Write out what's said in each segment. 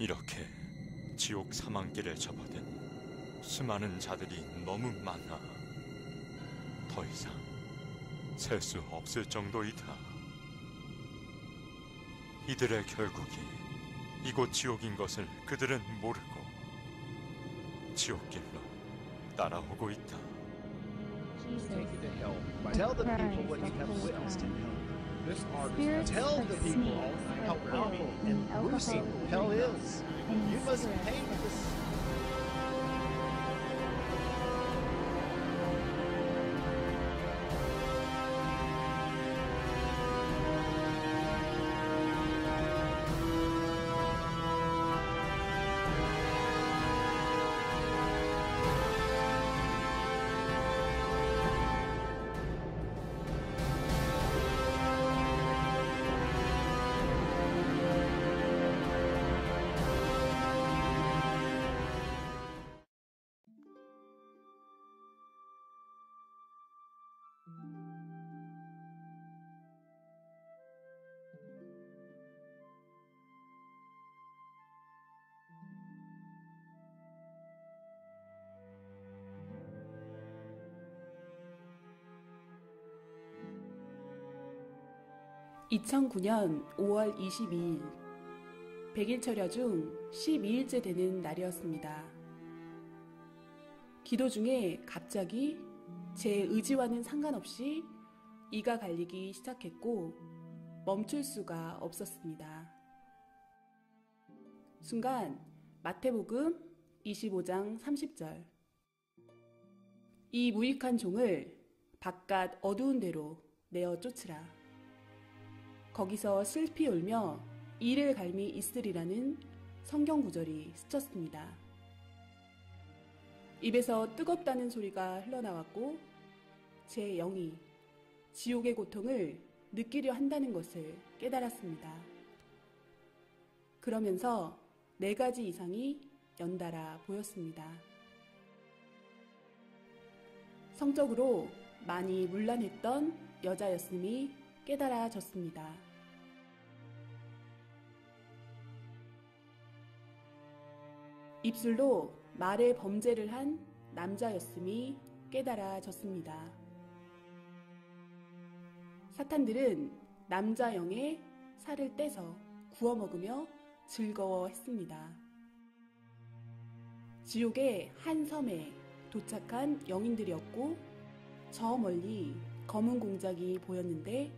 이렇게 지옥 사망길에 접어든 수많은 자들이 너무 많아 더 이상 셀 수 없을 정도이다. 이들의 결국이 이곳 지옥인 것을 그들은 모르고 지옥길로 따라오고 있다. Take you to hell. Tell the people what you have witnessed in hell. This artist tell the people how awful and gruesome hell is. You must pay for this. (2009년 5월 22일) 100일 철야 중 12일째 되는 날이었습니다. 기도 중에 갑자기 제 의지와는 상관없이 이가 갈리기 시작했고 멈출 수가 없었습니다. 순간 마태복음 25장 30절 이 무익한 종을 바깥 어두운 데로 내어 쫓으라. 거기서 슬피 울며 이를 갈미 있으리라는 성경 구절이 스쳤습니다. 입에서 뜨겁다는 소리가 흘러나왔고 제 영이 지옥의 고통을 느끼려 한다는 것을 깨달았습니다. 그러면서 4가지 이상이 연달아 보였습니다. 성적으로 많이 문란했던 여자였음이 깨달아졌습니다. 입술로 말의 범죄를 한 남자였음이 깨달아졌습니다. 사탄들은 남자 영의 살을 떼서 구워 먹으며 즐거워했습니다. 지옥의 한 섬에 도착한 영인들이었고 저 멀리 검은 공작이 보였는데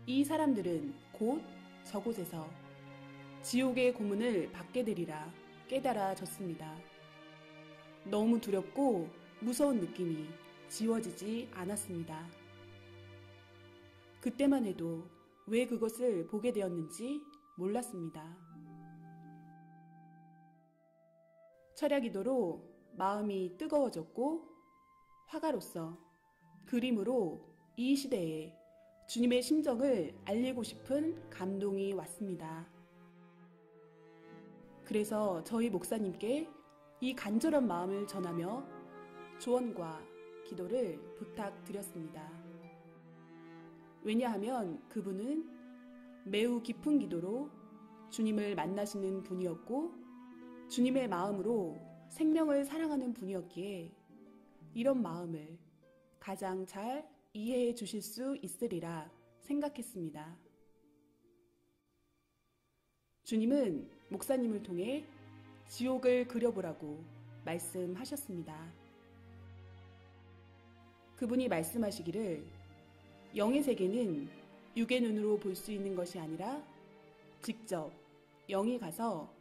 이 사람들은 곧 저곳에서 지옥의 고문을 받게 되리라 깨달아졌습니다. 너무 두렵고 무서운 느낌이 지워지지 않았습니다. 그때만 해도 왜 그것을 보게 되었는지 몰랐습니다. 철야기도로 마음이 뜨거워졌고 화가로서 그림으로 이 시대에 주님의 심정을 알리고 싶은 감동이 왔습니다. 그래서 저희 목사님께 이 간절한 마음을 전하며 조언과 기도를 부탁드렸습니다. 왜냐하면 그분은 매우 깊은 기도로 주님을 만나시는 분이었고 주님의 마음으로 생명을 사랑하는 분이었기에 이런 마음을 가장 잘 이해해 주실 수 있으리라 생각했습니다. 주님은 목사님을 통해 지옥을 그려보라고 말씀하셨습니다. 그분이 말씀하시기를 영의 세계는 육의 눈으로 볼 수 있는 것이 아니라 직접 영이 가서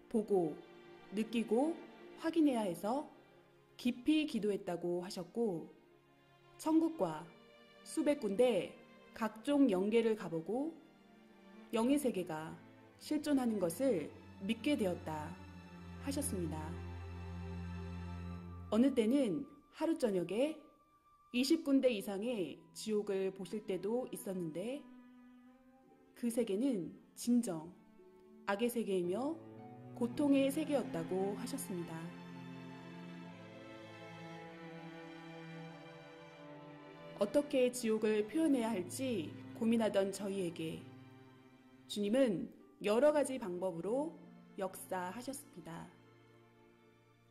보고 느끼고 확인해야 해서 깊이 기도했다고 하셨고 천국과 수백 군데 각종 영계를 가보고 영의 세계가 실존하는 것을 믿게 되었다 하셨습니다. 어느 때는 하루 저녁에 20군데 이상의 지옥을 보실 때도 있었는데 그 세계는 진정 악의 세계이며 고통의 세계였다고 하셨습니다. 어떻게 지옥을 표현해야 할지 고민하던 저희에게 주님은 여러 가지 방법으로 역사하셨습니다.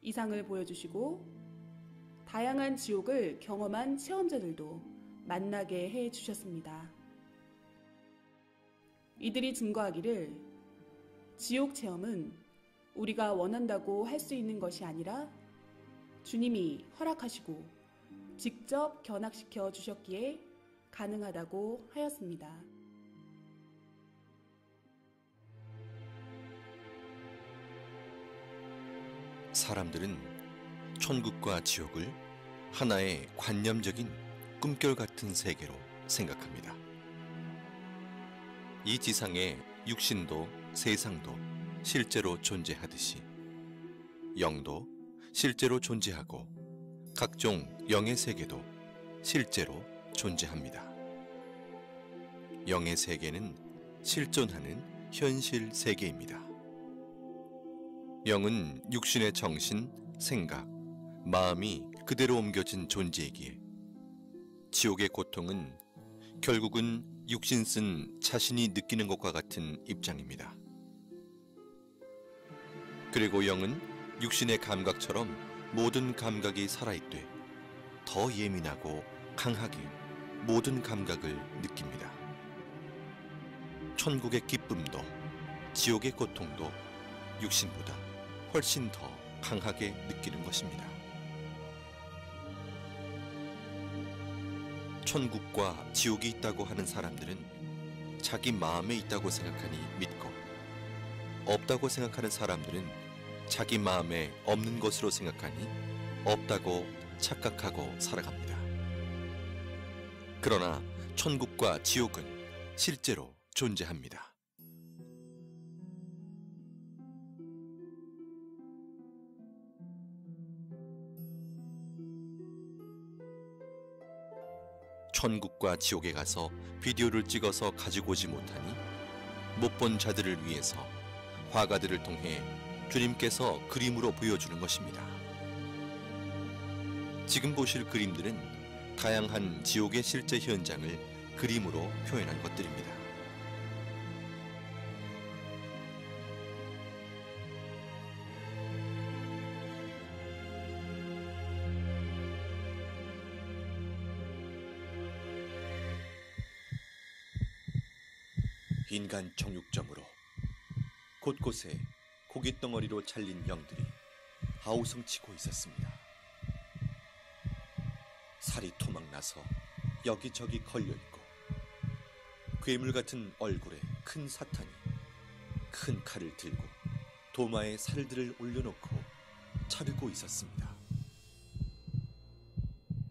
이상을 보여주시고 다양한 지옥을 경험한 체험자들도 만나게 해주셨습니다. 이들이 증거하기를 지옥 체험은 우리가 원한다고 할 수 있는 것이 아니라 주님이 허락하시고 직접 견학시켜 주셨기에 가능하다고 하였습니다. 사람들은 천국과 지옥을 하나의 관념적인 꿈결 같은 세계로 생각합니다. 이 지상에 육신도 세상도 실제로 존재하듯이 영도 실제로 존재하고 각종 영의 세계도 실제로 존재합니다. 영의 세계는 실존하는 현실 세계입니다. 영은 육신의 정신, 생각, 마음이 그대로 옮겨진 존재이기에 지옥의 고통은 결국은 육신 쓴 자신이 느끼는 것과 같은 입장입니다. 그리고 영은 육신의 감각처럼 모든 감각이 살아있되 더 예민하고 강하게 모든 감각을 느낍니다. 천국의 기쁨도 지옥의 고통도 육신보다 훨씬 더 강하게 느끼는 것입니다. 천국과 지옥이 있다고 하는 사람들은 자기 마음에 있다고 생각하니 믿고, 없다고 생각하는 사람들은 자기 마음에 없는 것으로 생각하니 없다고 착각하고 살아갑니다. 그러나 천국과 지옥은 실제로 존재합니다. 천국과 지옥에 가서 비디오를 찍어서 가지고 오지 못하니 못 본 자들을 위해서 화가들을 통해 주님께서 그림으로 보여주는 것입니다. 지금 보실 그림들은 다양한 지옥의 실제 현장을 그림으로 표현한 것들입니다. 인간 정육점으로 곳곳에 고깃덩어리로 잘린 영들이 아우성치고 있었습니다. 살이 토막나서 여기저기 걸려있고 괴물 같은 얼굴에 큰 사탄이 큰 칼을 들고 도마에 살들을 올려놓고 자르고 있었습니다.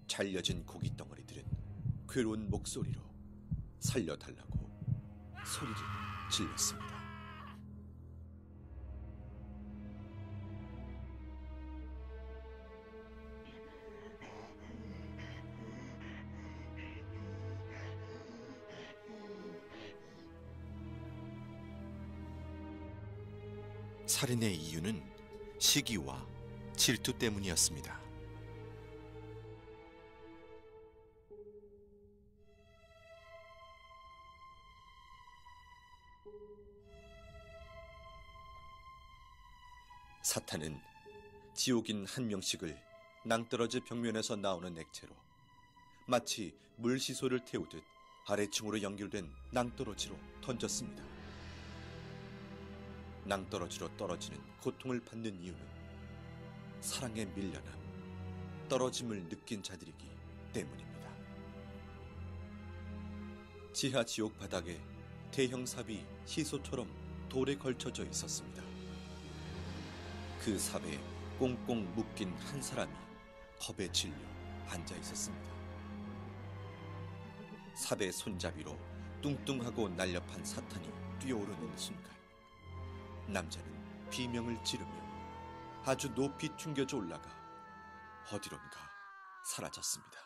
잘려진 고깃덩어리들은 괴로운 목소리로 살려달라고 소리를 질렀습니다. 살인의 이유는 시기와 질투 때문이었습니다. 사탄은 지옥인 한 명씩을 낭떠러지 벽면에서 나오는 액체로 마치 물시소를 태우듯 아래층으로 연결된 낭떠러지로 던졌습니다. 낭떠러지로 떨어지는 고통을 받는 이유는 사랑에 밀려남, 떨어짐을 느낀 자들이기 때문입니다. 지하 지옥 바닥에 대형 삽이 시소처럼 돌에 걸쳐져 있었습니다. 그 삽에 꽁꽁 묶인 한 사람이 겁에 질려 앉아 있었습니다. 삽의 손잡이로 뚱뚱하고 날렵한 사탄이 뛰어오르는 순간 남자는 비명을 지르며 아주 높이 튕겨져 올라가 어디론가 사라졌습니다.